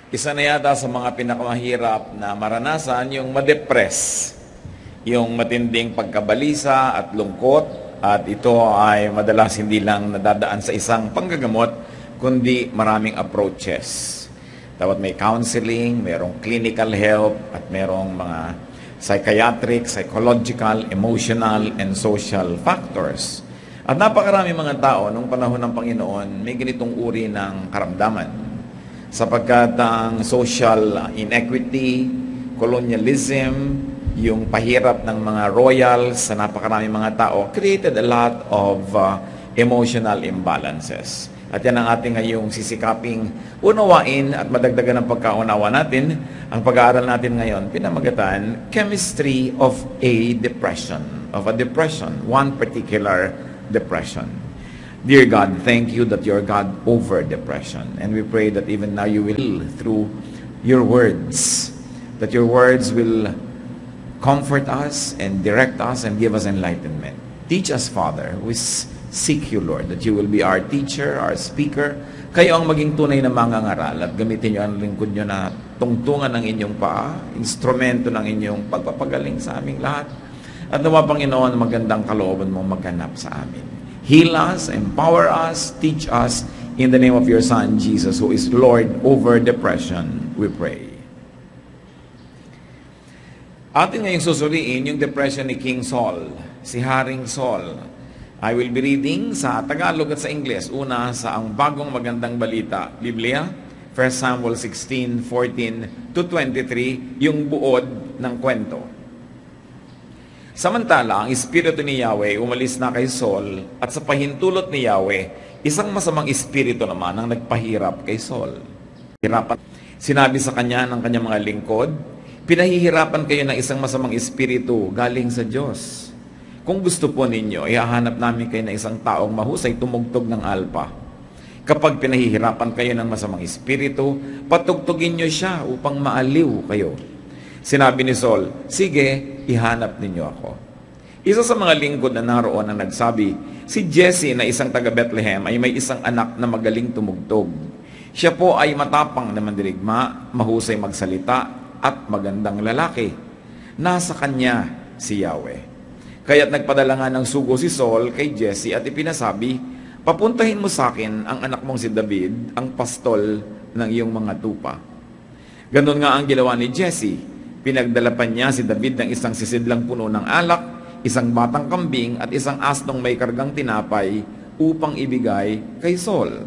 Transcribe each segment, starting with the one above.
Isa na yata sa mga pinakamahirap na maranasan yung ma-depress, yung matinding pagkabalisa at lungkot, at ito ay madalas hindi lang nadadaan sa isang panggagamot, kundi maraming approaches. Dapat may counseling, merong clinical help, at merong mga psychiatric, psychological, emotional, and social factors. At napakarami mga tao nung panahon ng Panginoon may ganitong uri ng karamdaman. Sapagkat ang social inequity, colonialism, yung pahirap ng mga royals sa napakarami mga tao created a lot of emotional imbalances. At yan ang ating ngayong sisikaping unawain at madagdagan ng pagkaunawa natin. Ang pag-aaral natin ngayon, pinamagatan, Chemistry of a Depression, one particular depression. Dear God, thank you that you're God over depression. And we pray that even now you will, through your words, that your words will comfort us and direct us and give us enlightenment. Teach us, Father. We seek you, Lord, that you will be our teacher, our speaker. Kayo ang maging tunay na mangangaral at gamitin nyo ang lingkod nyo na tungtungan ng inyong paa, instrumento ng inyong pagpapagaling sa aming lahat. At nawa, Panginoon, magandang kalooban mo magganap sa amin. Heal us, empower us, teach us, in the name of your Son, Jesus, who is Lord over depression, we pray. Atin ngayong susuriin yung depression ni King Saul, si Haring Saul. I will be reading sa Tagalog at sa Ingles. Una sa ang bagong magandang balita, Biblia, 1 Samuel 16:14 to 23, yung buod ng kwento. Samantala, ang espiritu ni Yahweh umalis na kay Saul, at sa pahintulot ni Yahweh, isang masamang espiritu naman ang nagpahirap kay Saul. Sinabi sa kanya ng kanyang mga lingkod, pinahihirapan kayo ng isang masamang espiritu galing sa Diyos. Kung gusto po ninyo, ihahanap namin kayo ng isang taong mahusay tumugtog ng alpa. Kapag pinahihirapan kayo ng masamang espiritu, patugtugin nyo siya upang maaliw kayo. Sinabi ni Saul, sige, ihanap ninyo ako. Isa sa mga lingkod na naroon ang nagsabi, si Jesse na isang taga Bethlehem ay may isang anak na magaling tumugtog. Siya po ay matapang na mandirigma, mahusay magsalita, at magandang lalaki. Nasa kanya si Yahweh. Kaya't nagpadala nga ng sugo si Saul kay Jesse at ipinasabi, papuntahin mo sa akin ang anak mong si David, ang pastol ng iyong mga tupa. Ganon nga ang ginawa ni Jesse. Pinagdala pa niya si David ng isang sisidlang puno ng alak, isang batang kambing at isang asnong may kargang tinapay upang ibigay kay Saul.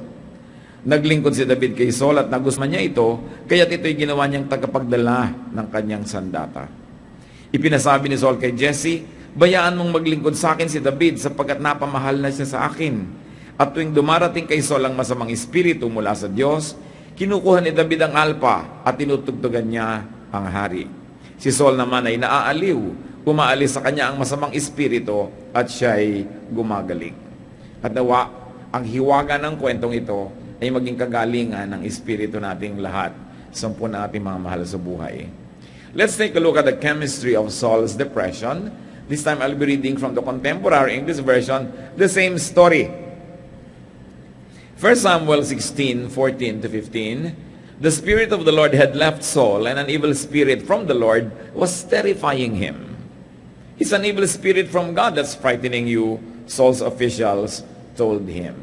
Naglingkod si David kay Saul at nagustuhan niya ito, kaya't ito'y ginawa niyang tagapagdala ng kanyang sandata. Ipinasabi ni Saul kay Jesse, bayaan mong maglingkod sa akin si David sapagkat napamahal na siya sa akin. At tuwing dumarating kay Saul ang masamang espiritu mula sa Diyos, kinukuha ni David ang alpa at tinutugtugan niya ang hari. Si Saul naman ay naaaliw, umaalis sa kanya ang masamang espiritu at siya'y gumagaling. At nawa, ang hiwaga ng kwentong ito ay maging kagalingan ng espiritu nating lahat sa ating mga mahal sa buhay. Let's take a look at the chemistry of Saul's depression. This time I'll be reading from the contemporary English version, the same story. 1 Samuel 16:14 to 15. The Spirit of the Lord had left Saul, and an evil spirit from the Lord was terrifying him. It's an evil spirit from God that's frightening you, Saul's officials told him.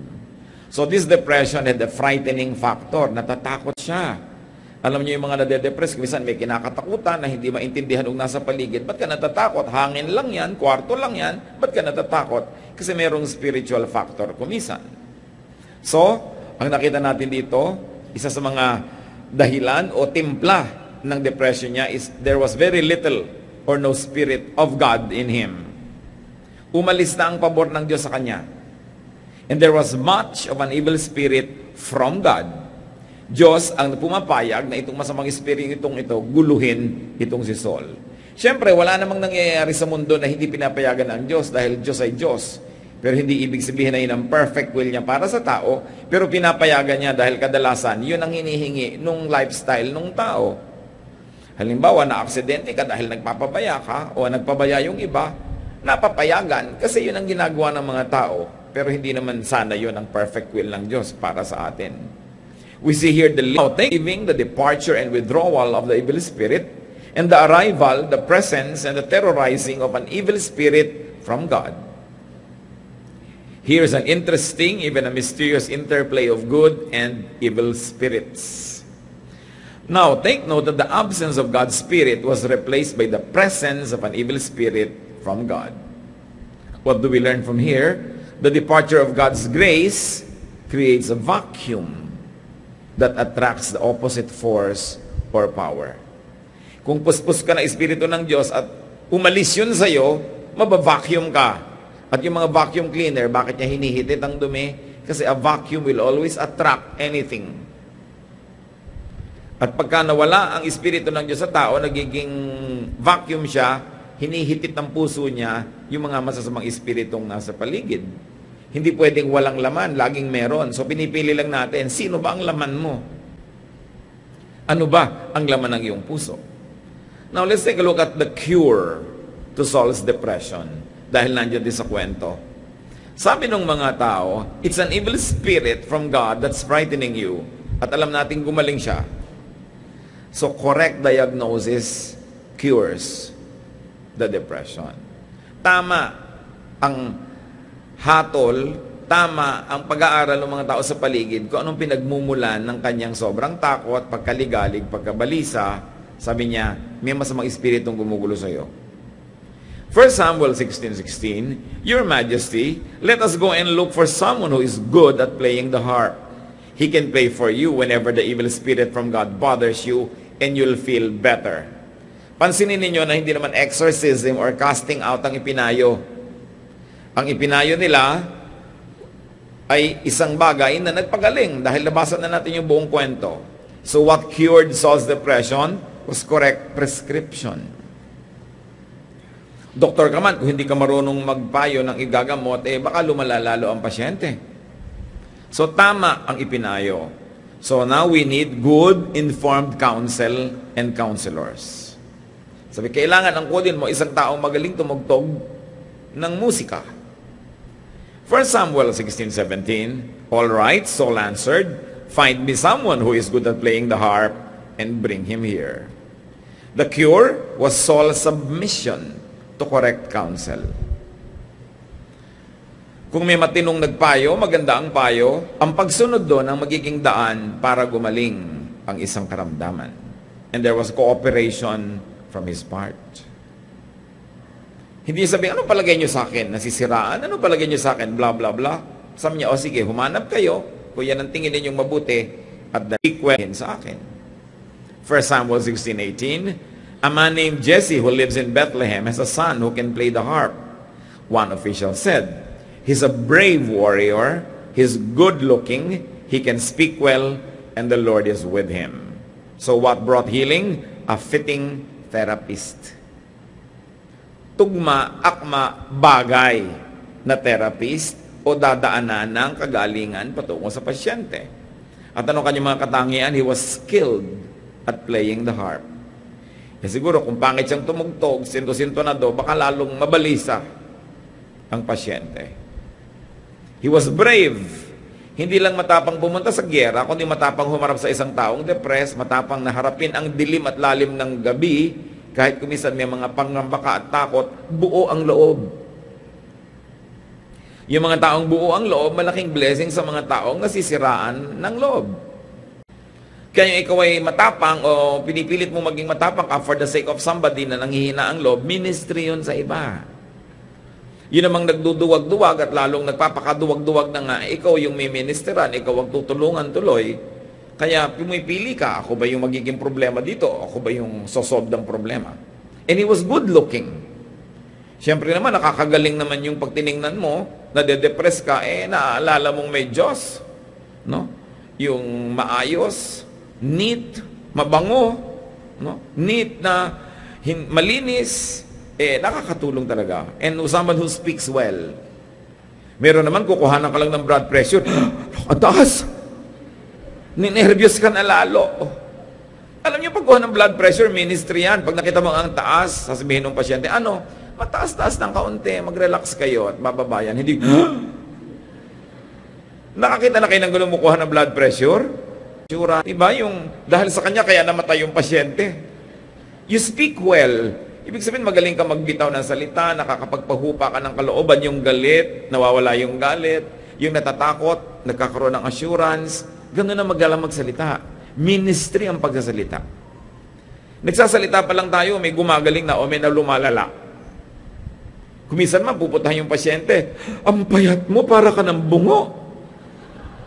So this depression had a frightening factor. Natatakot siya. Alam niyo yung mga nade-depress, minsan may kinakatakutan na hindi maintindihan kung nasa paligid. Ba't ka natatakot? Hangin lang yan, kwarto lang yan. Ba't ka natatakot? Kasi mayroong spiritual factor kumisan. So, ang nakita natin dito, isa sa mga dahilan o timpla ng depression niya is there was very little or no spirit of God in him. Umalis na ang pabor ng Diyos sa kanya. And there was much of an evil spirit from God. Diyos ang pumapayag na itong masamang espiritu ito guluhin itong si Saul. Siyempre, wala namang nangyayari sa mundo na hindi pinapayagan ng Diyos dahil Diyos ay Diyos. Pero hindi ibig sabihin na yun ang perfect will niya para sa tao, pero pinapayagan niya dahil kadalasan, yun ang hinihingi nung lifestyle nung tao. Halimbawa, na-aksidente ka dahil nagpapabaya ka o nagpabaya yung iba, napapayagan kasi yun ang ginagawa ng mga tao, pero hindi naman sana yun ang perfect will ng Diyos para sa atin. We see here the leaving, the departure and withdrawal of the evil spirit, and the arrival, the presence, and the terrorizing of an evil spirit from God. Here's an interesting, even a mysterious interplay of good and evil spirits. Now, take note that the absence of God's Spirit was replaced by the presence of an evil spirit from God. What do we learn from here? The departure of God's grace creates a vacuum that attracts the opposite force or power. Kung puspos ka na Espiritu ng Diyos at umalis yun sa'yo, mabavacuum ka. At yung mga vacuum cleaner, bakit niya hinihitit ang dumi? Kasi a vacuum will always attract anything. At pagka nawala ang Espiritu ng Diyos sa tao, nagiging vacuum siya, hinihitit ng puso niya yung mga masasamang espiritong nasa paligid. Hindi pwedeng walang laman, laging meron. So pinipili lang natin, sino ba ang laman mo? Ano ba ang laman ng iyong puso? Now let's take a look at the cure to Saul's depression. Dahil nandiyan din sa kwento. Sabi ng mga tao, it's an evil spirit from God that's frightening you. At alam natin gumaling siya. So correct diagnosis cures the depression. Tama ang hatol, tama ang pag-aaral ng mga tao sa paligid kung anong pinagmumulan ng kanyang sobrang takot, pagkaligalig, pagkabalisa. Sabi niya, may masamang espiritong gumugulo sa iyo. 1 Samuel 16:16, Your Majesty, let us go and look for someone who is good at playing the harp. He can play for you whenever the evil spirit from God bothers you and you'll feel better. Pansinin ninyo na hindi naman exorcism or casting out ang ipinayo. Ang ipinayo nila ay isang bagay na nagpagaling dahil nabasa na natin yung buong kwento. So what cured Saul's depression was correct prescription. Doktor ka man, kung hindi ka marunong magpayo ng igagamot, baka lumala lalo ang pasyente. So tama ang ipinayo. So now we need good, informed counsel and counselors. Sabi, kailangan ang kudin mo isang taong magaling tumugtog ng musika. 1 Samuel 16:17, All right, Saul answered, find me someone who is good at playing the harp and bring him here. The cure was Saul's submission to correct counsel. Kung may matinong nagpayo, maganda ang payo, ang pagsunod doon ang magiging daan para gumaling ang isang karamdaman. And there was cooperation from his part. Hindi sabi, ano palagay nyo sa akin? Nasisiraan? Ano palagay nyo sa akin? Blah, blah, blah. Sabi niya, sige, humanap kayo. Kung yan ang tingin ninyong mabuti, at equal sa akin. 1 Samuel 16:18, A man named Jesse who lives in Bethlehem has a son who can play the harp. One official said, he's a brave warrior, he's good-looking, he can speak well, and the Lord is with him. So what brought healing? A fitting therapist. Tugma, akma, bagay na therapist o dadaanan ng kagalingan patungo sa pasyente. At ano kanyang mga katangian? He was skilled at playing the harp. Siguro kung pangit siyang tumugtog, sinto-sintonado, baka lalong mabalisa ang pasyente. He was brave. Hindi lang matapang pumunta sa gyera, kundi matapang humarap sa isang taong depressed, matapang naharapin ang dilim at lalim ng gabi, kahit kumisan may mga pangambaka at takot, buo ang loob. Yung mga taong buo ang loob, malaking blessing sa mga taong nasisiraan ng loob. Kaya ikaw ay matapang o pinipilit mo maging matapang ka for the sake of somebody na nanghihina ang loob, ministry yun sa iba. Yun namang nagduduwag-duwag at lalong nagpapakaduwag-duwag na nga, ikaw yung may ministeran, ikaw ang tutulungan tuloy. Kaya pumipili ka, ako ba yung magiging problema dito? Ako ba yung sosolve ng problema? And he was good looking. Siyempre naman, nakakagaling naman yung pagtiningnan mo, nade-depress ka, naaalala mong may Diyos. No? Yung maayos, neat, mabango, no? Neat na malinis, nakakatulong talaga. And someone who speaks well. Meron naman, kukuhanan ka lang ng blood pressure. Ang taas! Ninervyos ka na lalo. Alam niyo, pagkuha ng blood pressure, ministry yan. Pag nakita mo ang taas, sasabihin ng pasyente, mataas-taas ng kaunti, mag-relax kayo at bababayan. Hindi, nakakita na kayo ng gano'ng mukuha ng blood pressure? assurance. Diba? Dahil sa kanya, kaya namatay yung pasyente. You speak well. Ibig sabihin, magaling ka magbitaw ng salita, nakakapagpahupa ka ng kalooban, yung galit, nawawala yung galit, yung natatakot, nagkakaroon ng assurance. Ganun na magalang magsalita. Ministry ang pagsasalita. Nagsasalita pa lang tayo, may gumagaling na o may lumalala. Kumisan man, pupuntahan yung pasyente, ang payat mo, para ka ng bungo.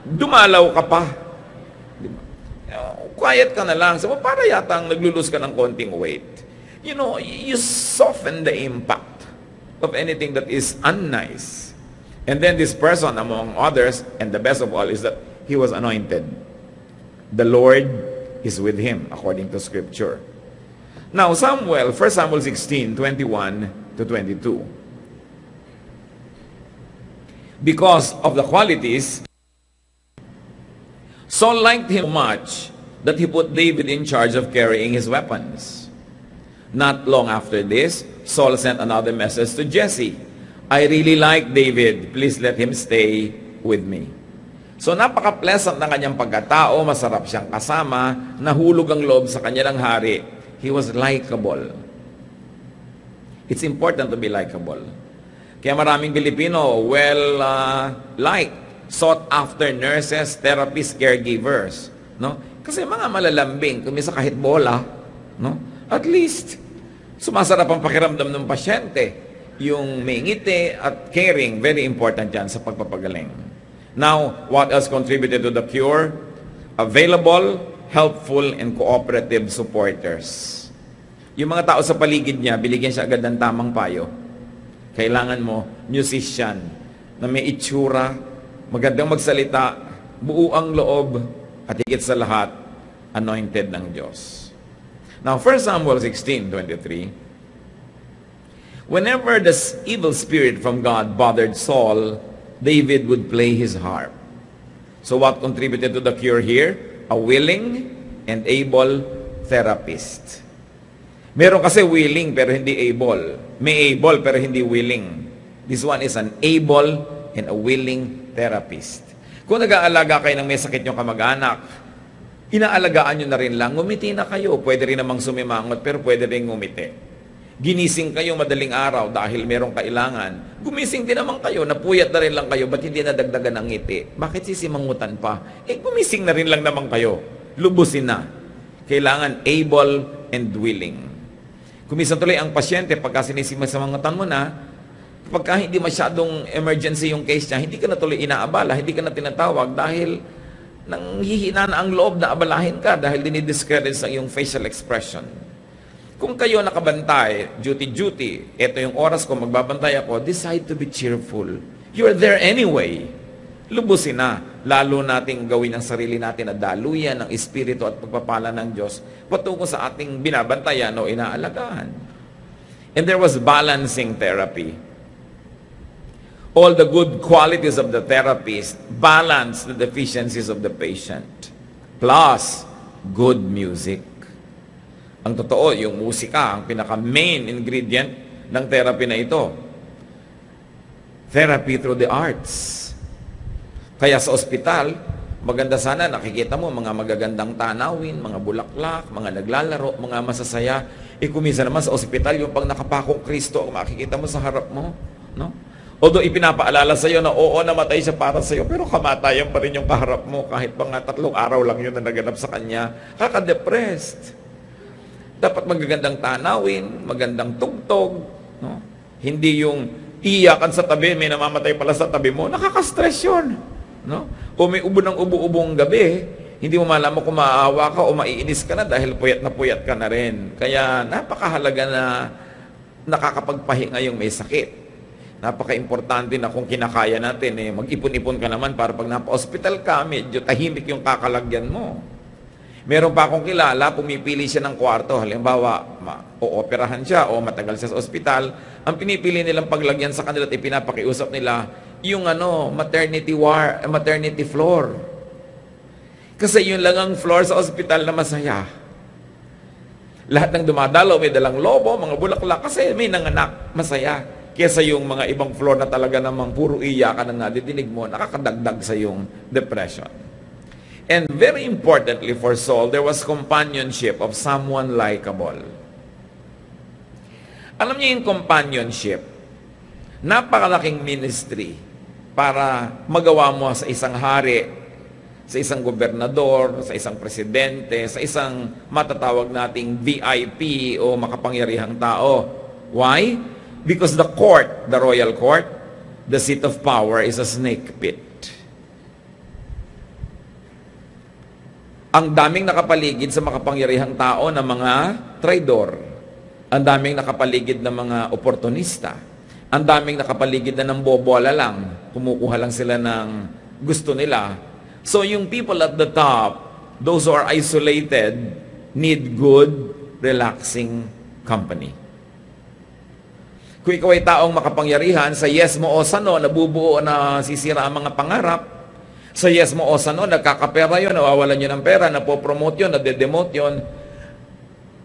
Dumalaw ka pa. Diba? Quiet ka na lang. So, para yatang naglulus ka ng konting weight. You know, you soften the impact of anything that is unnice. And then this person, among others, and the best of all, is that he was anointed. The Lord is with him, according to Scripture. Now, 1 Samuel 16, 21 to 22. Because of the qualities, Saul liked him much that he put David in charge of carrying his weapons. Not long after this, Saul sent another message to Jesse. I really like David. Please let him stay with me. So napaka-pleasant ng kanyang pagkatao, masarap siyang kasama, nahulog ang loob sa kanya ng hari. He was likable. It's important to be likable. Kaya maraming Pilipino, liked, sought after nurses, therapists, caregivers. No? Kasi mga malalambing, kumisa kahit bola, no? At least, sumasarap ang pakiramdam ng pasyente. Yung may ngiti at caring, very important yan sa pagpapagaling. Now, what else contributed to the cure? Available, helpful, and cooperative supporters. Yung mga tao sa paligid niya, binigyan siya agad ng tamang payo. Kailangan mo, musician, na may itsura, magandang magsalita, buo ang loob, at higit sa lahat, anointed ng Diyos. Now, 1 Samuel 16:23, whenever the evil spirit from God bothered Saul, David would play his harp. So what contributed to the cure here? A willing and able therapist. Meron kasi willing pero hindi able. May able pero hindi willing. This one is an able and a willing therapist. Kung nag-aalaga kayo ng may sakit yung kamag-anak, inaalagaan nyo na rin lang, ngumiti na kayo. Pwede rin namang sumimangot pero pwede rin ngumiti. Ginising kayo madaling araw dahil merong kailangan. Gumising din naman kayo, napuyat na rin lang kayo, ba't hindi nadagdagan ng ngiti? Bakit sisimangutan pa? Gumising na rin lang naman kayo. Lubusin na. Kailangan able and willing. Kumisan tuloy ang pasyente, pagka sinisimangutan mo na, pagka hindi masyadong emergency yung case niya, hindi ka na tuloy inaabala, hindi ka na tinatawag dahil nanghihina na ang loob na abalahin ka dahil dinidiscourage sa iyong facial expression. Kung kayo nakabantay, duty, ito yung oras ko, magbabantay ako, decide to be cheerful. You're there anyway. Lubusin na. Lalo nating gawin ang sarili natin na daluyan ng Espiritu at pagpapala ng Diyos patungo sa ating binabantayan o inaalagaan. And there was balancing therapy. All the good qualities of the therapist balance the deficiencies of the patient. Plus, good music. Ang totoo, yung musika, ang pinaka-main ingredient ng therapy na ito. Therapy through the arts. Kaya sa ospital, maganda sana, nakikita mo mga magagandang tanawin, mga bulaklak, mga naglalaro, mga masasaya. Kumisa naman sa ospital, yung pag nakapakong Kristo, makikita mo sa harap mo. No? Although ipinapaalala sa iyo na oo, namatay siya para sa iyo, pero kamatayan pa rin yung kaharap mo kahit pa nga 3 araw lang yun na naganap sa kanya. Kaka-depressed. Dapat magagandang tanawin, magandang tugtog. No? Hindi yung iyakan sa tabi, may namamatay pala sa tabi mo. Nakaka-stress yun. No? O may ubo ng ubo-ubong gabi, hindi mo malaman kung maaawa ka o maiinis ka na dahil puyat ka na rin. Kaya napakahalaga na nakakapagpahinga yung may sakit. Napaka-importante na kung kinakaya natin, mag-ipon-ipon ka naman para pag napa-hospital ka, medyo tahimik yung kakalagyan mo. Meron pa akong kilala, pumipili siya ng kwarto. Halimbawa, o-operahan siya o matagal siya sa ospital. Ang pinipili nilang paglagyan sa kanila at ipinapakiusap nila, yung maternity floor. Kasi yun lang ang floor sa ospital na masaya. Lahat ng dumadalaw, may dalang lobo, mga bulaklak, kasi may nanganak, masaya. Kesa yung mga ibang floor na talaga namang puro iyakan ang nadidinig mo, nakakadagdag sa yung depression. And very importantly for Saul, there was companionship of someone likable. Alam niyo yung companionship, napakalaking ministry para magawa mo sa isang hari, sa isang gobernador, sa isang presidente, sa isang matatawag nating VIP o makapangyarihang tao. Why? Because the court, the royal court, the seat of power is a snake pit. Ang daming nakapaligid sa makapangyarihang tao na mga traidor. Ang daming nakapaligid na mga oportunista. Ang daming nakapaligid na ng bobola lang. Kumukuha lang sila ng gusto nila. So yung people at the top, those who are isolated, need good, relaxing company. Kung ikaw ay taong makapangyarihan, sa yes mo o sa no, nabubuo na sisira ang mga pangarap. Sa yes mo o sa no, nagkakapera yun, nawawalan yun ng pera, napopromote yun, nadedemote yun.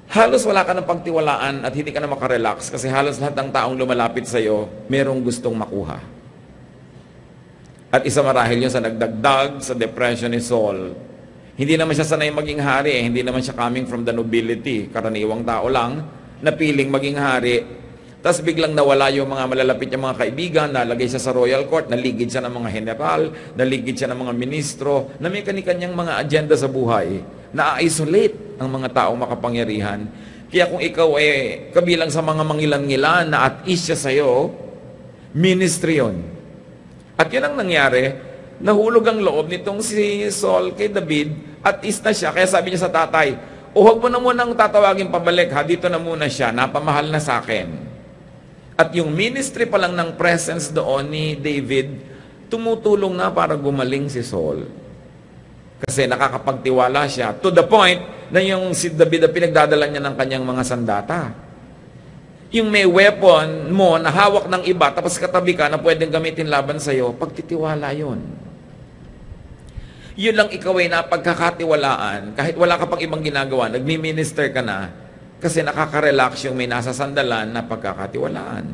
Halos wala ka ng pagtiwalaan at hindi ka na makarelax kasi halos lahat ng taong lumalapit sa'yo, merong gustong makuha. At isa marahil yun sa nagdagdag sa depression ni Saul. Hindi naman siya sanay maging hari, hindi naman siya coming from the nobility. Karaniwang tao lang, napiling maging hari. Tapos biglang nawala yung mga malalapit niyang mga kaibigan, nalagay siya sa royal court, naligid siya ng mga general, naligid siya ng mga ministro, na may kanyang mga agenda sa buhay, na-isolate ang mga taong makapangyarihan. Kaya kung ikaw ay kabilang sa mga mangilan-ngilan na at ease siya sa'yo, ministry yun. At yun ang nangyari, nahulog ang loob nitong si Saul kay David, at ease na siya. Kaya sabi niya sa tatay, huwag mo na munang tatawagin pabalik, ha, dito na muna siya, napamahal na sa akin. At yung ministry pa lang ng presence doon ni David, tumutulong na para gumaling si Saul. Kasi nakakapagtiwala siya. To the point na yung si David na pinagdadala niya ng kanyang mga sandata. Yung may weapon mo na hawak ng iba, tapos katabi ka na pwedeng gamitin laban sa'yo, pagtitiwala yun. Yun lang ikaw ay napagkakatiwalaan, kahit wala ka pang ibang ginagawa, nagmi-minister ka na, kasi nakaka-relax yung may nasa sandalan na pagkakatiwalaan.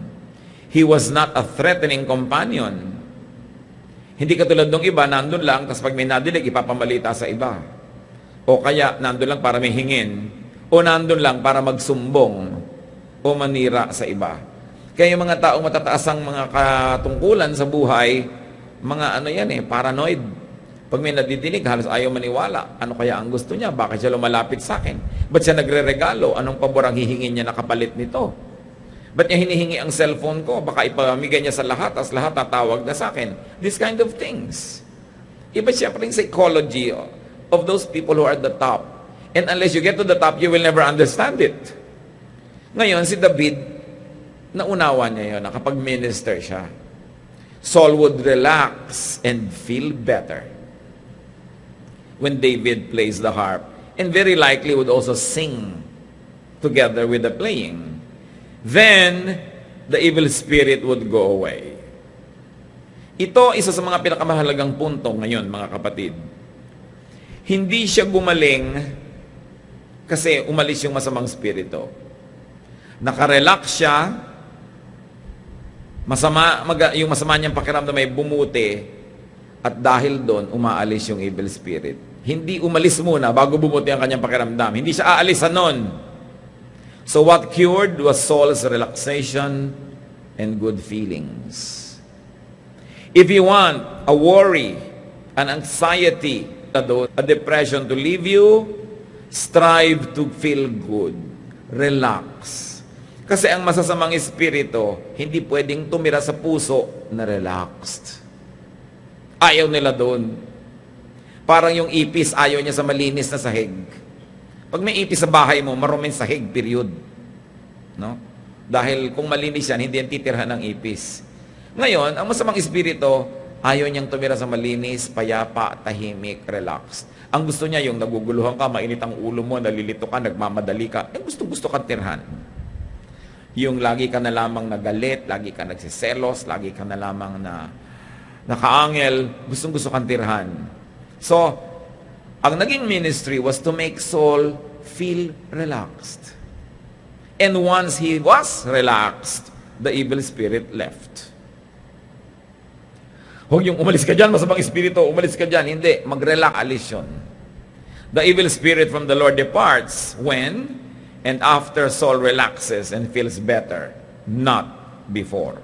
He was not a threatening companion. Hindi katulad ng iba, nandun lang, tapos pag may nadinig, ipapamalita sa iba. O kaya, nandun lang para may hingin. O nandun lang para magsumbong o manira sa iba. Kaya yung mga taong matataas ang mga katungkulan sa buhay, mga ano yan paranoid. Pag may nadidinig, halos ayaw maniwala. Ano kaya ang gusto niya? Bakit siya lumalapit sa akin? Ba't siya nagre-regalo? Anong pabor ang hihingin niya na kapalit nito? Ba't niya hinihingi ang cellphone ko? Baka ipamigay niya sa lahat, as lahat tatawag na sa akin. This kind of things. Iba siyempre yung psychology of those people who are at the top. And unless you get to the top, you will never understand it. Ngayon, si David, naunawa niya yun, nakapag-minister siya. Saul would relax and feel better when David plays the harp, and very likely would also sing together with the playing. Then, the evil spirit would go away. Ito, isa sa mga pinakamahalagang punto ngayon, mga kapatid. Hindi siya gumaling kasi umalis yung masamang spirito. Nakarelax siya, yung masama niyang pakiramdam may bumuti, at dahil doon, umaalis yung evil spirit. Hindi umalis muna bago bumuti ang kanyang pakiramdam. Hindi siya aalisan nun. So what cured was Saul's relaxation and good feelings. If you want a worry, an anxiety, a depression to leave you, strive to feel good. Relax. Kasi ang masasamang espiritu, hindi pwedeng tumira sa puso na relaxed. Ayaw nila doon. Parang yung ipis, ayaw niya sa malinis na sahig. Pag may ipis sa bahay mo, maruming sahig, period. No? Dahil kung malinis yan, hindi yan titirhan ng ipis. Ngayon, ang masamang espiritu, ayaw niyang tumira sa malinis, payapa, tahimik, relaxed. Ang gusto niya yung naguguluhan ka, mainit ang ulo mo, nalilito ka, nagmamadali ka, gusto kang tirhan. Yung lagi ka na lamang nagalit, lagi ka nagsiselos, lagi ka na lamang na nakaangel, gustong-gusto kang tirhan. So, ang naging ministry was to make Saul feel relaxed. And once he was relaxed, the evil spirit left. Huwag yung umalis ka dyan, masamang espiritu, umalis ka dyan. Hindi, mag-relax, alis yun. The evil spirit from the Lord departs when and after Saul relaxes and feels better, not before.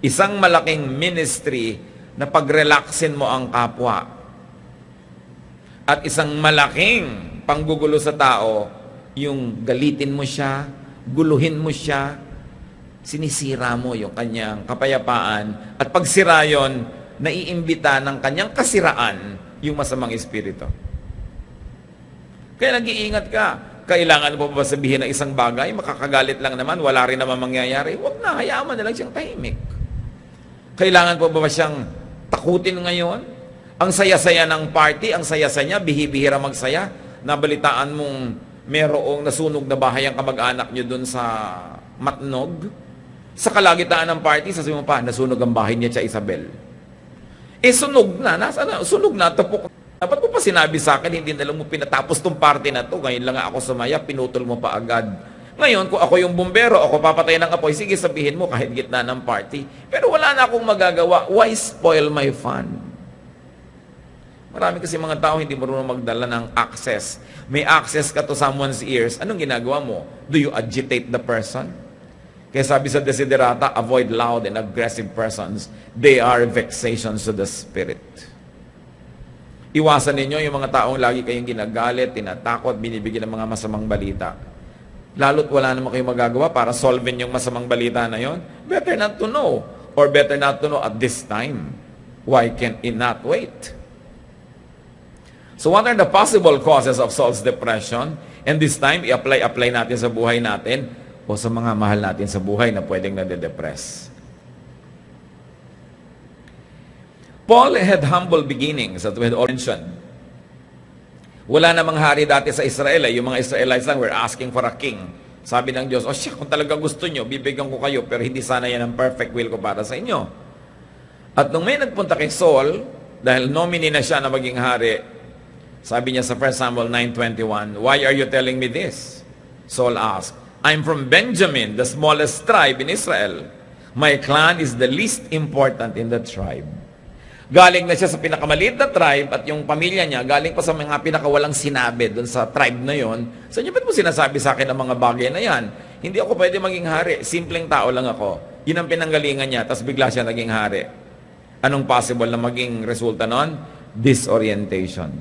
Isang malaking ministry na pagrelaxin mo ang kapwa. At isang malaking panggugulo sa tao, yung galitin mo siya, guluhin mo siya, sinisira mo yung kanyang kapayapaan. At pag sira yun, naiimbita ng kanyang kasiraan yung masamang espiritu. Kaya nag-iingat ka. Kailangan mo ba sabihin ng isang bagay, makakagalit lang naman, wala rin naman mangyayari? Huwag na, hayaan mo na lang siyang tahimik. Kailangan po ba siyang takutin ngayon? Ang saya-saya ng party, ang saya-saya niya, bihibihira magsaya. Nabalitaan mong merong nasunog na bahay ang kamag-anak niyo dun sa Matnog. Sa kalagitaan ng party, sasabihin mo pa, nasunog ang bahay niya sa Isabel. Sunog na, sunog na, tapok. Dapat mo pa sinabi sa akin, hindi na lang mo pinatapos tong party na to. Ngayon lang ako sumaya, pinutol mo pa agad. Ngayon, kung ako yung bumbero, ako papatay ng apoy, sige sabihin mo kahit gitna ng party. Pero wala na akong magagawa. Why spoil my fun? Marami kasi mga tao hindi marunong magdala ng access. May access ka to someone's ears. Anong ginagawa mo? Do you agitate the person? Kaya sabi sa Desiderata, avoid loud and aggressive persons. They are vexations to the spirit. Iwasan ninyo yung mga taong lagi kayong ginagalit, tinatakot, binibigyan ng mga masamang balita. Lalo't wala naman kayong magagawa para solvein yung masamang balita na yon. Better not to know. Or better not to know at this time. Why can it not wait? So what are the possible causes of Saul's depression? And this time, i-apply natin sa buhay natin o sa mga mahal natin sa buhay na pwedeng nade-depress. Paul had humble beginnings, as we had already mentioned. Wala namang hari dati sa Israel. Yung mga Israelites lang were asking for a king. Sabi ng Diyos, siya, kung talaga gusto nyo, bibigyan ko kayo, pero hindi sana yan ang perfect will ko para sa inyo. At nung may nagpunta kay Saul, dahil nominee na siya na maging hari, sabi niya sa 1 Samuel 9:21, "Why are you telling me this?" Saul asked, "I'm from Benjamin, the smallest tribe in Israel. My clan is the least important in the tribe." Galing na siya sa pinakamaliit na tribe at yung pamilya niya, galing pa sa mga pinakawalang sinabi doon sa tribe na yon. So, niyo ba't mo sinasabi sa akin ang mga bagay na yan? Hindi ako pwede maging hari. Simpleng tao lang ako. Yun ang pinanggalingan niya, tapos bigla siya naging hari. Anong possible na maging resulta nun? Disorientation.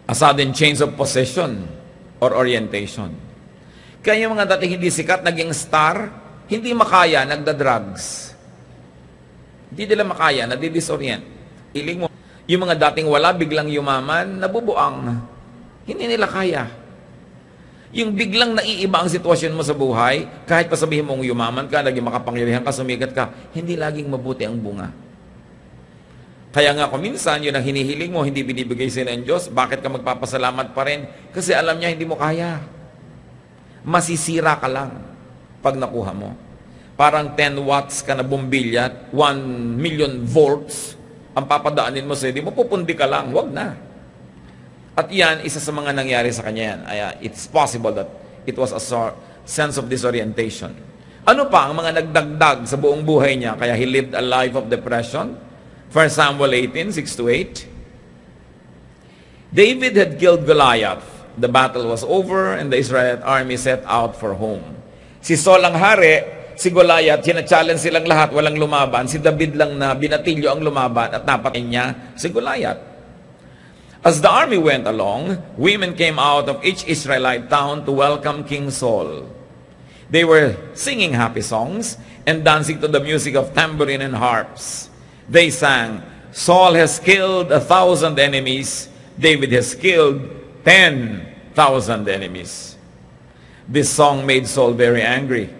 A sudden change of position or orientation. Kaya yung mga dating hindi sikat, naging star, hindi makaya, nagda-drugs. Hindi nila makaya, nadidisorient. Iling mo, yung mga dating wala, biglang yumaman, nabubuang. Hindi nila kaya. Yung biglang naiiba ang sitwasyon mo sa buhay, kahit pa sabihin mong yumaman ka, naging makapangyarihan ka, sumigat ka, hindi laging mabuti ang bunga. Kaya nga kung minsan, yun ang hinihiling mo, hindi binibigay sa'yo ng Diyos, bakit ka magpapasalamat pa rin? Kasi alam niya, hindi mo kaya. Masisira ka lang pag nakuha mo. Parang 10 watts ka na bumbilya, 1 million volts, ang papadaanin mo sa'yo, di mo pupundi ka lang, wag na. At yan, isa sa mga nangyari sa kanya yan. It's possible that it was a sense of disorientation. Ano pa ang mga nagdagdag sa buong buhay niya, kaya he lived a life of depression? 1 Samuel 18:6-8. David had killed Goliath. The battle was over and the Israelite army set out for home. Si Saul ang hari, si Goliath, sina-challenge silang lahat, walang lumaban. Si David lang na binatilyo ang lumaban at napatay niya si Goliath. As the army went along, women came out of each Israelite town to welcome King Saul. They were singing happy songs and dancing to the music of tambourine and harps. They sang, "Saul has killed 1,000 enemies. David has killed 10,000 enemies." This song made Saul very angry.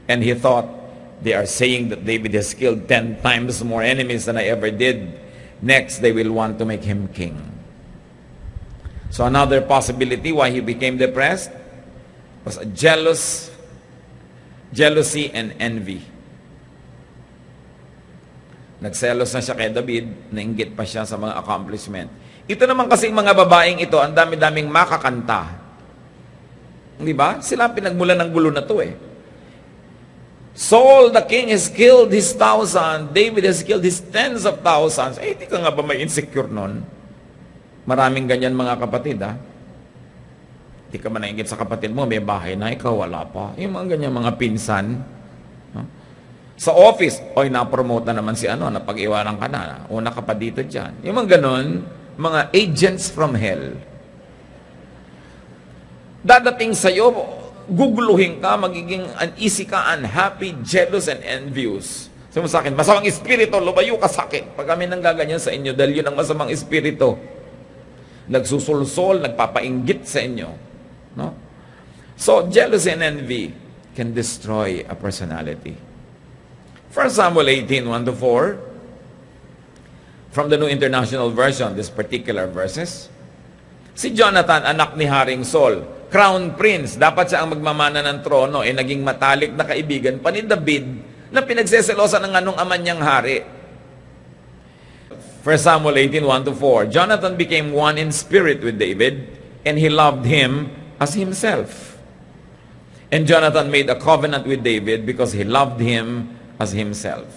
And he thought, they are saying that David has killed 10 times more enemies than I ever did. Next, they will want to make him king. So another possibility why he became depressed was a jealousy and envy. Nagselos na siya kay David, nainggit pa siya sa mga accomplishment. Ito naman kasing mga babaeng ito, ang dami-daming makakanta. Di ba? Sila pinagmulan ng gulo na to eh. Saul, the king, has killed his 1,000. David has killed his tens of thousands. Hindi ka nga ba may insecure nun? Maraming ganyan mga kapatid, ha? Di ka man nainggit sa kapatid mo, may bahay na, ikaw wala pa. Yung mga ganyan mga pinsan. No? Sa office, oy, na-promote na naman si ano, napag-iwanan ka na. Una ka pa dito dyan. Yung mga ganon, mga agents from hell. Dadating sa'yo, guguluhin ka, magiging uneasy ka, unhappy, jealous, and envious. Sabi mo sa akin, masamang espiritu, lumayo ka sa akin. Pag kami nang gaganyan sa inyo, dahil yun ang masamang espiritu. Nagsusulsol, nagpapainggit sa inyo. No? So, jealousy and envy can destroy a personality. 1 Samuel 18, 1-4, from the New International Version, this particular verses, si Jonathan, anak ni Haring Saul, crown prince, dapat siya ang magmamana ng trono, naging matalik na kaibigan pa ni David na pinagseselosan ng anong ama niyang hari. 1 Samuel 18, 1-4, Jonathan became one in spirit with David, and he loved him as himself. And Jonathan made a covenant with David because he loved him as himself.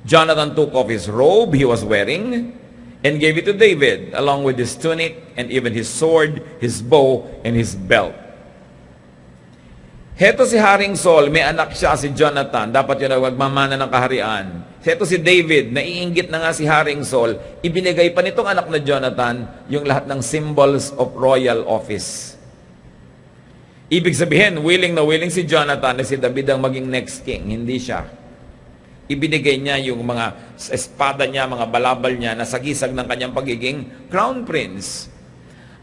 Jonathan took off his robe he was wearing and gave it to David, along with his tunic and even his sword, his bow, and his belt. Heto si Haring Saul, may anak siya si Jonathan, dapat yun ang magmamana ng kaharian. Heto si David, naiinggit na nga si Haring Saul, ibinigay pa nitong anak na Jonathan yung lahat ng symbols of royal office. Ibig sabihin, willing na willing si Jonathan na si David ang maging next king, hindi siya. Ibinigay niya yung mga espada niya, mga balabal niya na sagisag ng kanyang pagiging crown prince.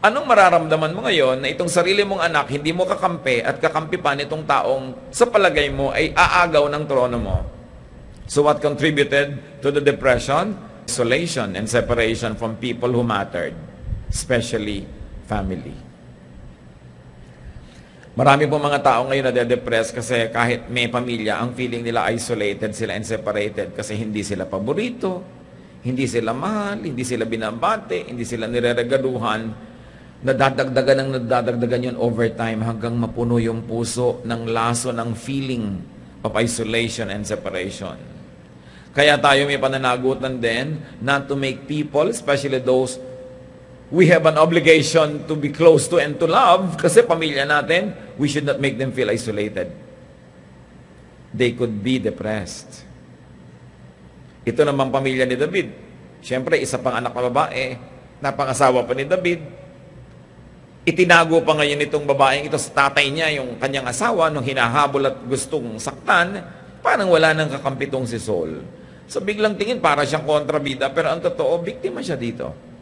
Anong mararamdaman mo ngayon na itong sarili mong anak hindi mo kakampi at kakampi pa nitong taong sa palagay mo ay aagaw ng trono mo? So what contributed to the depression? Isolation and separation from people who mattered, especially family. Marami po mga tao ngayon na de-depress kasi kahit may pamilya, ang feeling nila isolated sila and separated kasi hindi sila paborito, hindi sila mahal, hindi sila binabate, hindi sila nireregaluhan. Nadadagdagan yun over time hanggang mapuno yung puso ng laso ng feeling of isolation and separation. Kaya tayo may pananagutan din not to make people, especially those we have an obligation to be close to and to love, kasi pamilya natin, we should not make them feel isolated. They could be depressed. Ito namang pamilya ni David. Siyempre, isa pang anak na babae, napangasawa pa ni David. Itinago pa ngayon itong babaeng ito sa tatay niya, yung kanyang asawa, nung hinahabol at gustong saktan, parang wala nang kakampitong si Saul. So biglang tingin, para siyang kontrabida, pero ang totoo, biktima siya dito.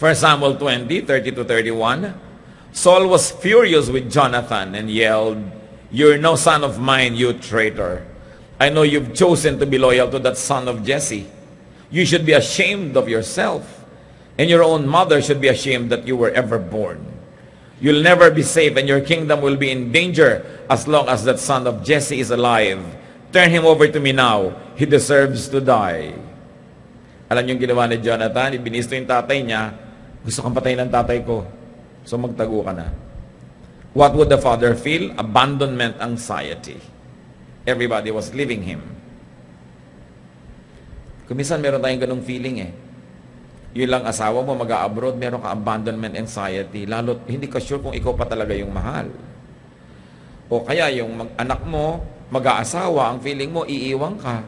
1 Samuel 20, 30-31, Saul was furious with Jonathan and yelled, "You're no son of mine, you traitor. I know you've chosen to be loyal to that son of Jesse. You should be ashamed of yourself. And your own mother should be ashamed that you were ever born. You'll never be safe and your kingdom will be in danger as long as that son of Jesse is alive. Turn him over to me now. He deserves to die." Alam yung ginawa ni Jonathan, ibinisto yung tatay niya, gusto kang patayin ng tatay ko, so magtago ka na. What would the father feel? Abandonment anxiety. Everybody was leaving him. Kumisan meron tayong ganung feeling eh. Yun lang asawa mo mag-a-abroad, meron ka abandonment anxiety. Lalo, hindi ka sure kung ikaw pa talaga yung mahal. O kaya yung anak mo, mag-aasawa, ang feeling mo, iiwang ka.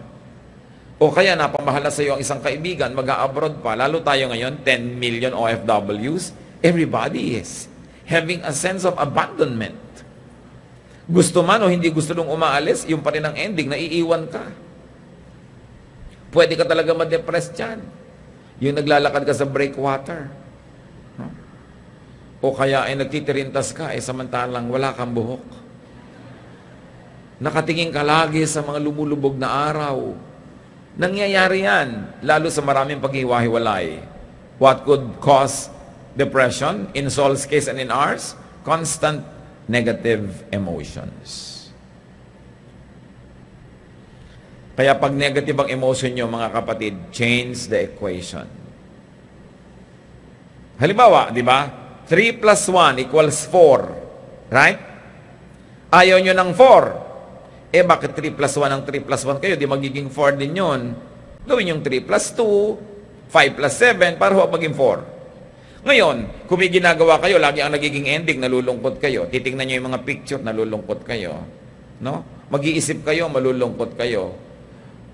O kaya napamahal na sa iyo ang isang kaibigan, mag-a-abroad pa. Lalo tayo ngayon, 10 million OFWs. Everybody is having a sense of abandonment. Gusto man o hindi gusto nung umaalis, yung pa rin ang ending, naiiwan ka. Pwede ka talaga ma-depress dyan. Yung naglalakad ka sa breakwater. No? O kaya ay nagtitirintas ka, samantalang wala kang buhok. Nakatingin ka lagi sa mga lumulubog na araw. Nangyayari yan, lalo sa maraming paghiwa-hiwalay. What could cause depression? In Saul's case and in ours, constant negative emotions. Kaya pag negative ang emotion nyo, mga kapatid, change the equation. Halimbawa, di ba? 3 plus 1 equals 4. Right? Ayaw nyo ng 4. Bakit 3 plus 1 ang 3 plus 1 kayo? Di magiging 4 din yun. Gawin yung 3 plus 2, 5 plus 7, para huwag maging 4. Ngayon, kung may ginagawa kayo, lagi ang nagiging ending, nalulungkot kayo. Titingnan nyo yung mga picture, nalulungkot kayo. No? Mag-iisip kayo, malulungkot kayo.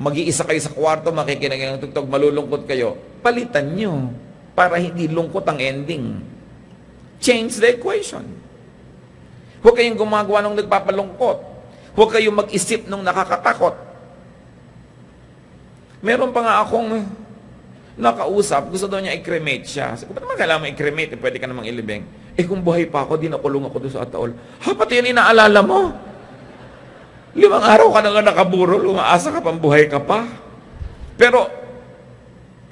Mag-iisa kayo sa kwarto, makikinig ng tugtog, malulungkot kayo. Palitan nyo para hindi lungkot ang ending. Change the equation. Huwag kayong gumagawa ng nagpapalungkot. Huwag kayong mag-isip ng nakakatakot. Meron pa nga akong nakausap, gusto daw niya i-cremate siya. Sabi ko, ba't naman kailangan i-cremate? Pwede ka namang ilibing. Kung buhay pa ako, di nakulong ako doon sa Ataol. Pati yan inaalala mo. 5 araw ka na nga nakaburol, umaasa ka pang buhay ka pa. Pero,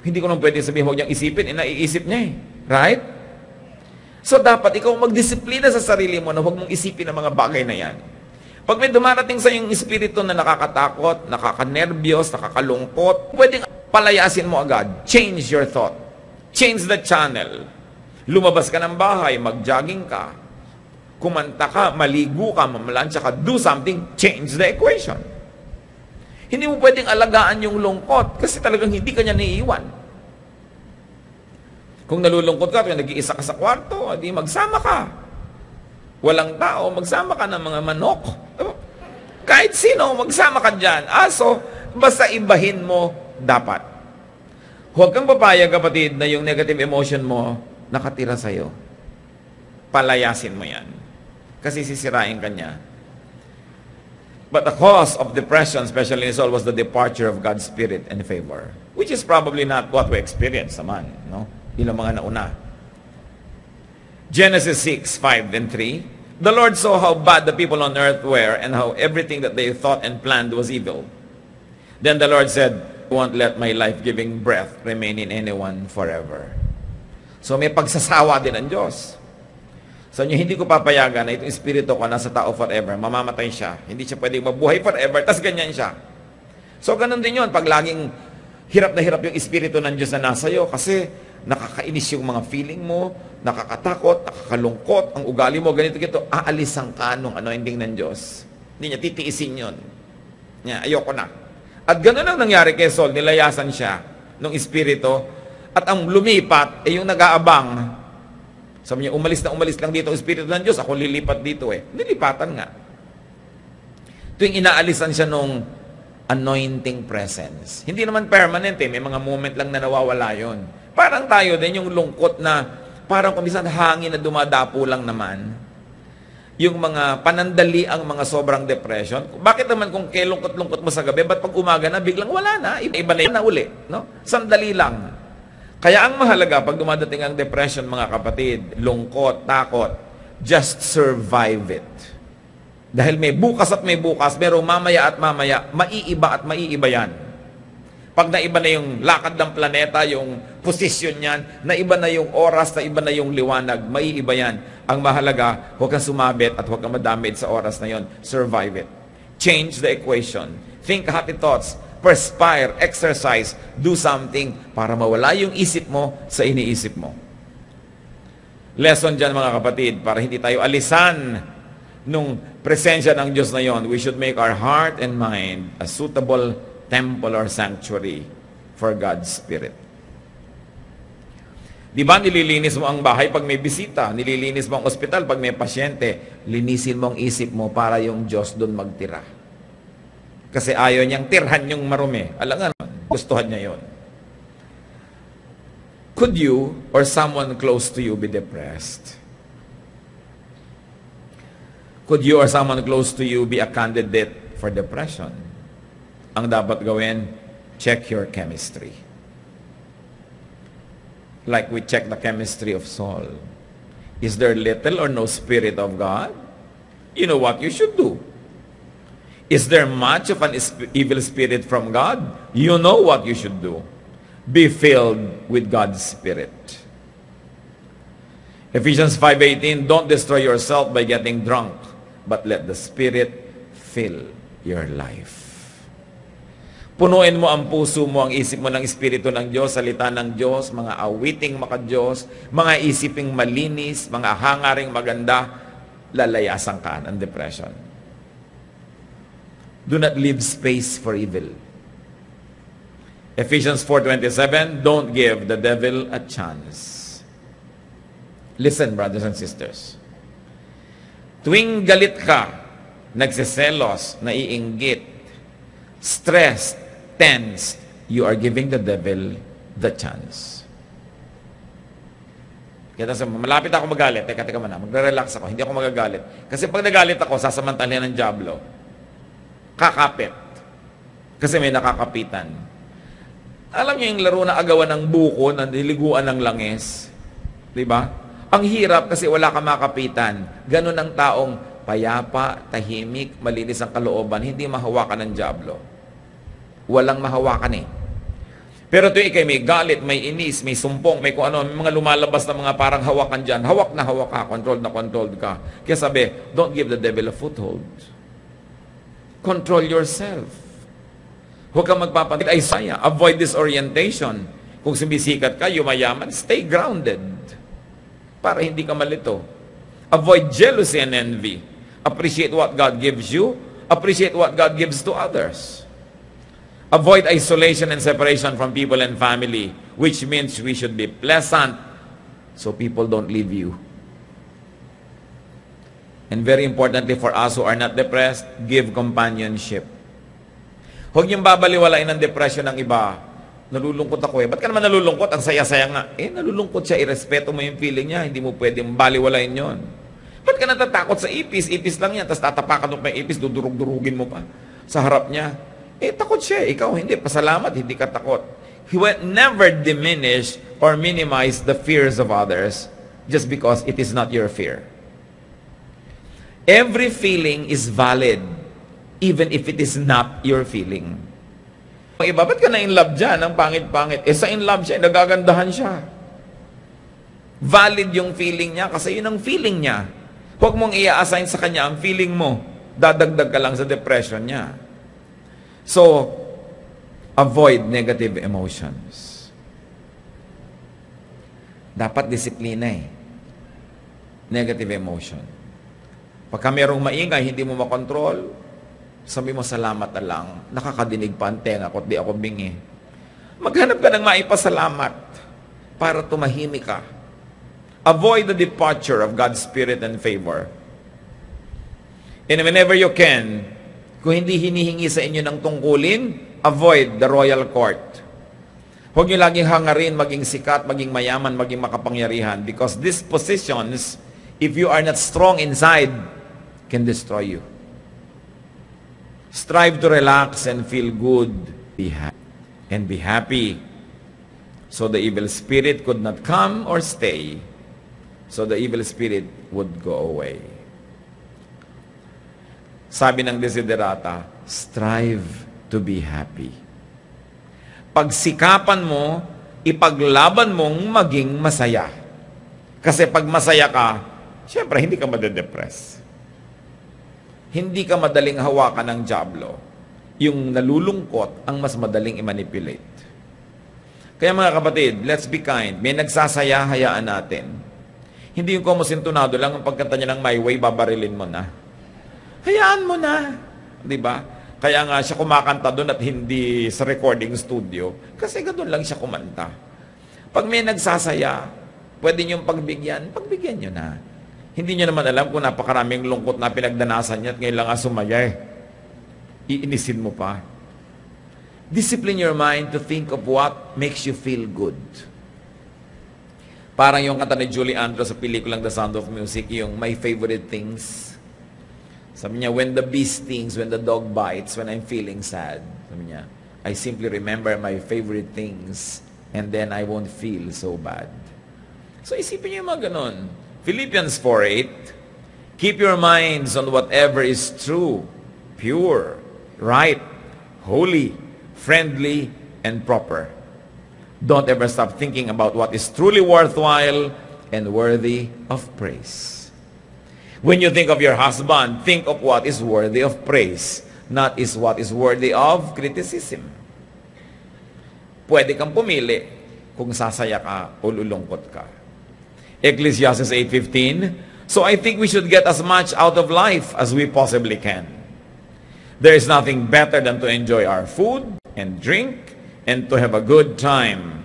hindi ko naman pwede sabihin, huwag niyang isipin, naiisip niya eh. Right? So, dapat ikaw magdisiplina sa sarili mo na huwag mong isipin ang mga bagay na yan. Pag may dumarating sa iyong espiritu na nakakatakot, nakakanerbiyos, nakakalungkot, pwedeng palayasin mo agad. Change your thought. Change the channel. Lumabas ka ng bahay, mag-jogging ka. Kumanta ka, maligo ka, mamalansya ka, do something, change the equation. Hindi mo pwedeng alagaan yung lungkot kasi talagang hindi ka niya naiiwan. Kung nalulungkot ka, kung nag-iisa ka sa kwarto, di magsama ka. Walang tao, magsama ka ng mga manok. Kahit sino, magsama ka dyan. Aso, basta ibahin mo dapat. Huwag kang papayag, kapatid, na yung negative emotion mo nakatira sa'yo. Palayasin mo yan. Kasi sisirain ka niya. But the cause of depression, especially in Saul, was the departure of God's Spirit and favor. Which is probably not what we experience naman. No? Yun ang mga nauna. Genesis 6, 5 and 3. The Lord saw how bad the people on earth were and how everything that they thought and planned was evil. Then the Lord said, I won't let my life-giving breath remain in anyone forever. So may pagsasawa din ang Diyos. So hindi ko papayagan na itong espiritu ko nasa tao forever, mamamatay siya. Hindi siya pwedeng mabuhay forever, tas ganyan siya. So ganun din yun, pag laging hirap na hirap yung espiritu ng Diyos na nasa iyo, kasi nakakainis yung mga feeling mo, nakakatakot, nakakalungkot, ang ugali mo, ganito, aalisan ka nung anointing ng Diyos. Hindi niya titiisin yun. Ayoko na. At gano'n ang nangyari kay Saul, nilayasan siya ng espiritu, at ang lumipat, yung nag-aabang. Sabi niya, umalis lang dito ang espiritu ng Diyos, ako lilipat dito eh. Nilipatan nga. Tuwing inaalisan siya nung anointing presence. Hindi naman permanent eh, may mga moment lang na nawawala yon. Parang tayo din, yung lungkot na, parang kumisan hangin na dumadapo lang naman. Yung mga panandali ang mga sobrang depression. Bakit naman kung lungkot-lungkot mo sa gabi, ba't pag umaga na, biglang wala na, iba na uli. No? Sandali lang. Kaya ang mahalaga, pag dumadating ang depression, mga kapatid, lungkot, takot, just survive it. Dahil may bukas at may bukas, pero mamaya at mamaya, maiiba at maiiba yan. Pag naiba na yung lakad ng planeta, yung posisyon niyan, naiba na yung oras, naiba na yung liwanag, maiiba yan. Ang mahalaga, huwag kang sumabit at huwag kang madamage sa oras na yon. Survive it. Change the equation. Think happy thoughts. Perspire, exercise, do something para mawala yung isip mo sa iniisip mo. Lesson dyan mga kapatid, para hindi tayo alisan nung presensya ng Diyos na yon, we should make our heart and mind a suitable temple or sanctuary for God's Spirit. Di ba nililinis mo ang bahay pag may bisita? Nililinis mo ang ospital pag may pasyente? Linisin mo ang isip mo para yung Diyos doon magtira. Kasi ayaw niyang tirhan yung marumi. Alam nga, gustuhan niya yon. Could you or someone close to you be depressed? Could you or someone close to you be a candidate for depression? Ang dapat gawin, check your chemistry. Like we check the chemistry of Saul. Is there little or no Spirit of God? You know what you should do. Is there much of an evil spirit from God? You know what you should do. Be filled with God's Spirit. Ephesians 5:18, don't destroy yourself by getting drunk, but let the Spirit fill your life. Punuin mo ang puso mo, ang isip mo ng Espiritu ng Diyos, salita ng Diyos, mga awiting maka-Diyos, mga isiping malinis, mga hangaring maganda, lalayasan ka ng depression. Do not leave space for evil. Ephesians 4:27, don't give the devil a chance. Listen, brothers and sisters. Tuwing galit ka, nagsiselos, naiinggit, stressed, tense, you are giving the devil the chance. Kaya malapit ako magalit. Teka muna, magre-relax ako. Hindi ako magagalit. Kasi pag nagalit ako, sasamantalahin ng dyablo. Kakapit. Kasi may nakakapitan. Alam niyo yung laro na agawan ng buko, na niliguan ng langis? Diba? Ang hirap kasi wala ka makapitan. Ganun ang taong payapa, tahimik, malinis ang kalooban, hindi mahawakan ng dyablo. Walang mahawakan eh. Pero ito ikay may galit, may inis, may sumpong, may kung ano, may mga lumalabas na mga parang hawakan dyan. Hawak na hawak ka, controlled na controlled ka. Kaya sabi, don't give the devil a foothold. Control yourself. Huwag kang magpapansin. Isaiah, avoid disorientation. Kung sumisikat ka, yumayaman, stay grounded. Para hindi ka malito. Avoid jealousy and envy. Appreciate what God gives you. Appreciate what God gives to others. Avoid isolation and separation from people and family, which means we should be pleasant so people don't leave you. And very importantly for us who are not depressed, give companionship. Huwag niyong babaliwalain ng depression ng iba. Nalulungkot ako eh. Ba't ka naman nalulungkot? Ang saya-saya nga. Nalulungkot siya. Irespeto mo yung feeling niya. Hindi mo pwedeng baliwalain yon. Ba't ka natatakot sa ipis? Ipis lang yan. Tapos tatapakan mo pa yung ipis, dudurug-durugin mo pa sa harap niya. Takot siya. Ikaw hindi. Pasalamat, hindi ka takot. He will never diminish or minimize the fears of others just because it is not your fear. Every feeling is valid even if it is not your feeling. Ang iba, ba't ka na in love dyan? Ang pangit-pangit. Sa in love siya, nagagandahan siya. Valid yung feeling niya kasi yun ang feeling niya. Huwag mong i-assign sa kanya ang feeling mo. Dadagdag ka lang sa depression niya. So, avoid negative emotions. Dapat disiplina eh. Negative emotion. Pagka merong maingay, hindi mo makontrol, sabi mo salamat na lang. Nakakadinig pa ang tenga ko, di ako bingi. Maghanap ka ng maipasalamat para tumahimik ka. Avoid the departure of God's Spirit and favor. And whenever you can, kung hindi hinihingi sa inyo ng tungkulin, avoid the royal court. Huwag niyo laging hangarin, maging sikat, maging mayaman, maging makapangyarihan. Because these positions, if you are not strong inside, can destroy you. Strive to relax and feel good. Be happy. And be happy. So the evil spirit could not come or stay. So the evil spirit would go away. Sabi ng Desiderata, strive to be happy. Pagsikapan mo, ipaglaban mong maging masaya. Kasi pag masaya ka, syempre hindi ka madedepress. Hindi ka madaling hawakan ng dyablo. Yung nalulungkot ang mas madaling i-manipulate. Kaya mga kapatid, let's be kind. May nagsasaya, hayaan natin. Hindi yung kumusintunado lang ang pagkanta niya ng My Way, babarilin mo na. Hayaan mo na. Diba? Kaya nga siya kumakanta doon at hindi sa recording studio. Kasi ganoon lang siya kumanta. Pag may nagsasaya, pwede niyong pagbigyan nyo na. Hindi niyo naman alam kung napakaraming lungkot na pinagdanasan niya at ngayon lang sumaya eh. Iinisin mo pa. Discipline your mind to think of what makes you feel good. Parang yung kanta ni Julie Andrews sa pelikulang The Sound of Music, yung My Favorite Things. Sabi niya, when the bee stings, when the dog bites, when I'm feeling sad, sabi niya, I simply remember my favorite things and then I won't feel so bad. So isipin niyo yung mga ganun. Philippians 4:8, keep your minds on whatever is true, pure, right, holy, friendly, and proper. Don't ever stop thinking about what is truly worthwhile and worthy of praise. When you think of your husband, think of what is worthy of praise, not is what is worthy of criticism. Pwede kang pumili kung sasaya ka o lulungkot ka. Ecclesiastes 8:15, so I think we should get as much out of life as we possibly can. There is nothing better than to enjoy our food and drink and to have a good time,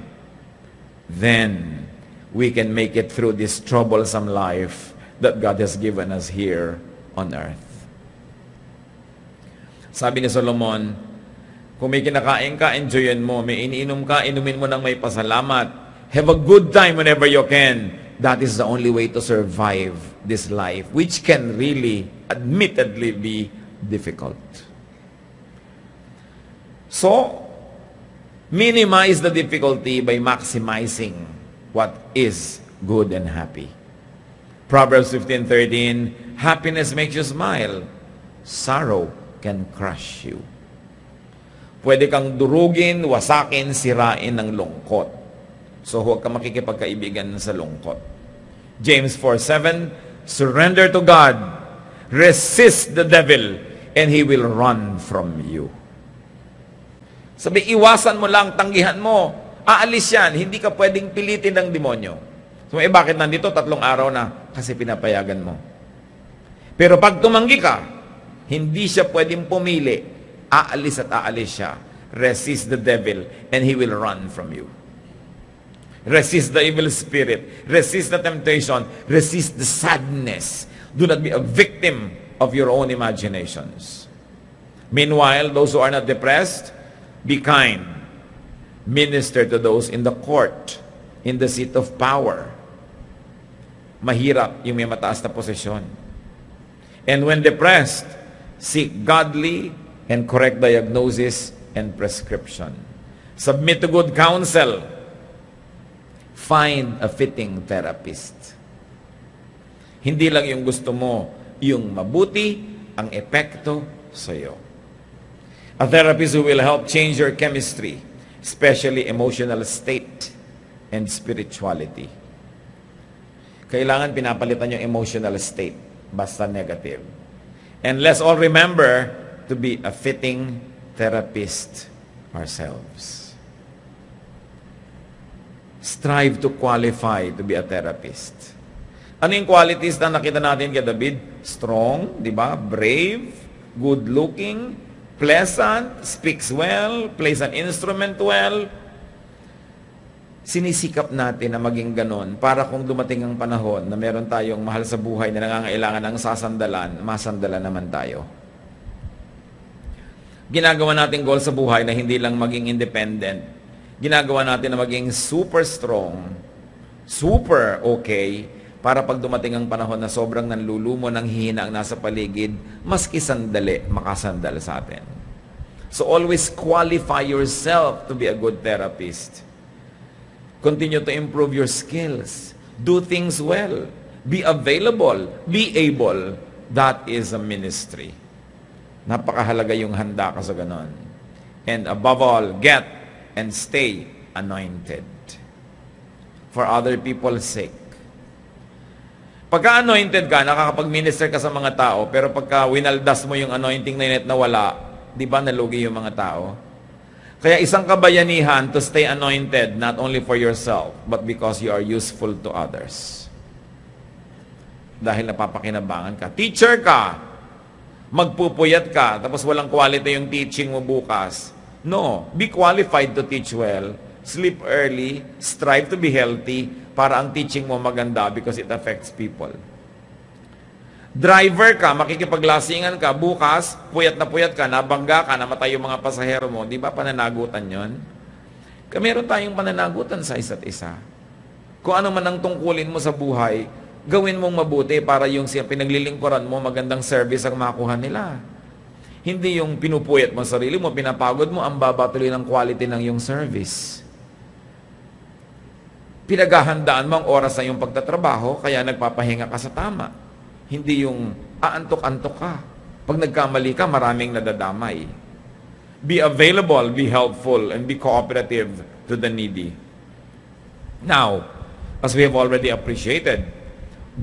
then we can make it through this troublesome life that God has given us here on earth. Sabi ni Solomon, kung may kinakain ka, enjoyin mo. May iniinom ka, inumin mo ng may pasalamat. Have a good time whenever you can. That is the only way to survive this life, which can really, admittedly, be difficult. So, minimize the difficulty by maximizing what is good and happy. Proverbs 15:13, happiness makes you smile. Sorrow can crush you. Pwede kang durugin, wasakin, sirain ng lungkot. So huwag ka makikipagkaibigan sa lungkot. James 4:7, surrender to God, resist the devil, and he will run from you. Sabi, iwasan mo lang, tanggihan mo. Aalis yan, hindi ka pwedeng pilitin ng demonyo. So, bakit nandito 3 araw na? Kasi pinapayagan mo. Pero pag tumanggi ka, hindi siya pwedeng pumili. Aalis at aalis siya. Resist the devil, and he will run from you. Resist the evil spirit. Resist the temptation. Resist the sadness. Do not be a victim of your own imaginations. Meanwhile, those who are not depressed, be kind. Minister to those in the court, in the seat of power. Mahirap yung may mataas na posisyon. And when depressed, seek godly and correct diagnosis and prescription. Submit to good counsel. Find a fitting therapist. Hindi lang yung gusto mo, yung mabuti ang epekto sa iyo. A therapist who will help change your chemistry, especially emotional state and spirituality. Kailangan pinapalitan yung emotional state, basta negative. And let's all remember to be a fitting therapist ourselves. Strive to qualify to be a therapist. Ano yung qualities na nakita natin kay David? Strong, di ba? Brave, good-looking, pleasant, speaks well, plays an instrument well. Sinisikap natin na maging ganon para kung dumating ang panahon na meron tayong mahal sa buhay na nangangailangan ng sasandalan, masandalan naman tayo. Ginagawa natin goal sa buhay na hindi lang maging independent. Ginagawa natin na maging super strong, super okay, para pag dumating ang panahon na sobrang nanlulumo ng hihina ang nasa paligid, maski sandali, makasandal sa atin. So always qualify yourself to be a good therapist. Continue to improve your skills. Do things well. Be available. Be able. That is a ministry. Napakahalaga yung handa ka sa ganon. And above all, get and stay anointed. For other people's sake. Pagka-anointed ka, nakakapag-minister ka sa mga tao, pero pagka winaldas mo yung anointing na yun at nawala, di ba nalugi yung mga tao? Kaya isang kabayanihan to stay anointed, not only for yourself, but because you are useful to others. Dahil napapakinabangan ka. Teacher ka, magpupuyat ka, tapos walang quality yung teaching mo bukas. No, be qualified to teach well, sleep early, strive to be healthy, para ang teaching mo maganda because it affects people. Driver ka, makikipaglasingan ka, bukas, puyat ka, nabangga ka, namatay yung mga pasahero mo, di ba pananagutan yon? Meron tayong pananagutan sa isa't isa. Kung ano man ang tungkulin mo sa buhay, gawin mong mabuti para yung pinaglilingkuran mo, magandang service ang makuha nila. Hindi yung pinupuyat mo sarili mo, pinapagod mo, ang babatuloy ng quality ng yung service. Pinaghahandaan mo ang oras na yung pagtatrabaho, kaya nagpapahinga ka sa tama. Hindi yung aantok-antok ka. Pag nagkamali ka, maraming nadadamay. Be available, be helpful, and be cooperative to the needy. Now, as we have already appreciated,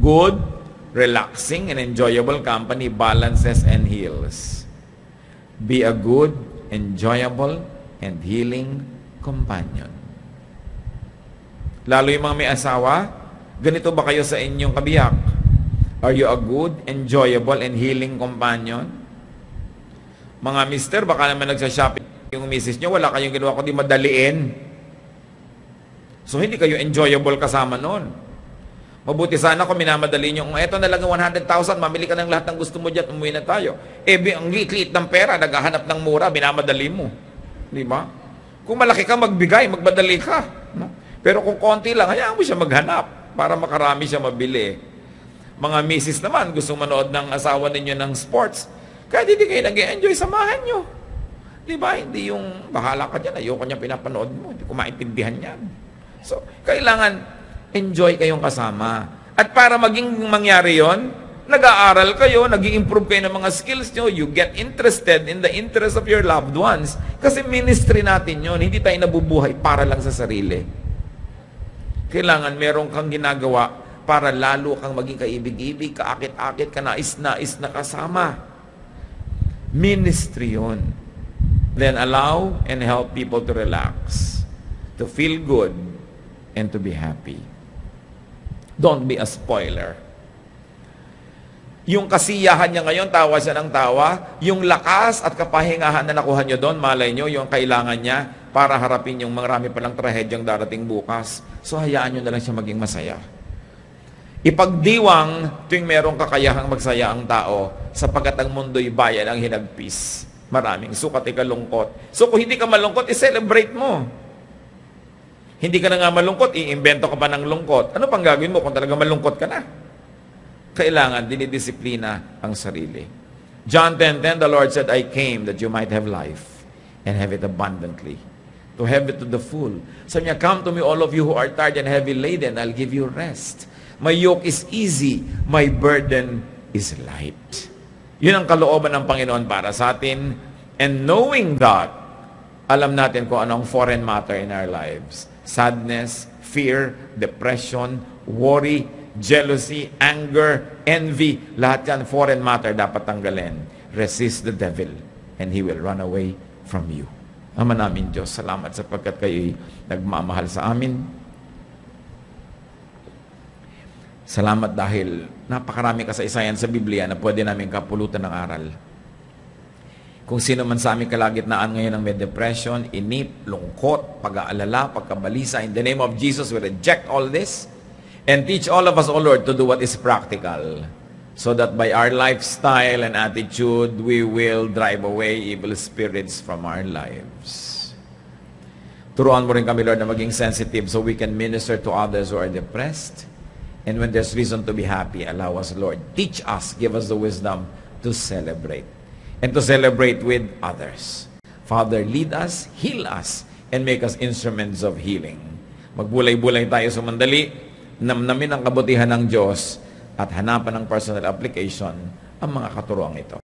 good, relaxing, and enjoyable company balances and heals. Be a good, enjoyable, and healing companion. Lalo yung mga may asawa, ganito ba kayo sa inyong kabiyak? Are you a good, enjoyable, and healing companion? Mga mister, baka naman nagsashopping. yung misis nyo, wala kayong ginawa kundi madaliin. So, hindi kayo enjoyable kasama nun. Mabuti sana kung minamadali nyo, eto na lang 100,000, mamili ka ng lahat ng gusto mo dyan, umuwi na tayo. Ang liit-liit ng pera, naghahanap ng mura, minamadali mo. Di ba? Kung malaki ka, magbigay, magmadali ka. No? Pero kung konti lang, hayaan mo siya maghanap para makarami siya mabili. Mga misis naman, gustong manood ng asawa ninyo ng sports, kaya hindi kayo nag-enjoy, samahan nyo. Di ba? Hindi yung bahala ka dyan, ayoko niya pinapanood mo, hindi ko maintindihan yan. So, kailangan enjoy kayong kasama. At para maging mangyari yon, nag-aaral kayo, nag-i-improve kayo ng mga skills nyo, you get interested in the interest of your loved ones. Kasi ministry natin yon, hindi tayo nabubuhay para lang sa sarili. Kailangan meron kang ginagawa para lalo kang maging kaibig-ibig, kaakit-akit, kanais-nais na kasama. Ministry yon. Then allow and help people to relax, to feel good, and to be happy. Don't be a spoiler. Yung kasiyahan niya ngayon, tawa siya ng tawa. Yung lakas at kapahingahan na nakuha niyo doon, malay niyo, yung kailangan niya para harapin yung marami palang trahedyang darating bukas. So, hayaan niyo na lang siya maging masaya. Ipagdiwang tuwing merong kakayahang magsaya ang tao, sapagkat ang mundo'y bayan ang hinagpis. Maraming sukat ikalungkot. So, kung hindi ka malungkot, i-celebrate mo. Hindi ka na nga malungkot, i-invento ka pa ng lungkot. Ano pang gagawin mo kung talaga malungkot ka na? Kailangan dinidisiplina ang sarili. John 10:10, the Lord said, I came that you might have life and have it abundantly. To have it to the full. Sabi niya, come to me all of you who are tired and heavy laden, I'll give you rest. My yoke is easy, my burden is light. Yun ang kalooban ng Panginoon para sa atin. And knowing that, alam natin kung anong foreign matter in our lives. Sadness, fear, depression, worry, jealousy, anger, envy, lahat yan foreign matter dapat tanggalin. Resist the devil and he will run away from you. Ama namin Diyos, salamat sapagkat kayo'y nagmamahal sa amin. Salamat dahil napakarami kasaysayan sa Biblia na pwede namin kapulutan ng aral. Kung sino man sa aming kalagitnaan ngayon ang may depression, inip, lungkot, pag-aalala, pagkabalisa, in the name of Jesus, we reject all this and teach all of us, O Lord, to do what is practical so that by our lifestyle and attitude, we will drive away evil spirits from our lives. Turuan mo rin kami, Lord, na maging sensitive so we can minister to others who are depressed. And when there's reason to be happy, allow us, Lord. Teach us, give us the wisdom to celebrate. And to celebrate with others. Father, lead us, heal us, and make us instruments of healing. Magbulay-bulay tayo sa mandali, namnamin ang kabutihan ng Diyos, at hanapan ng personal application ang mga katuroang ito.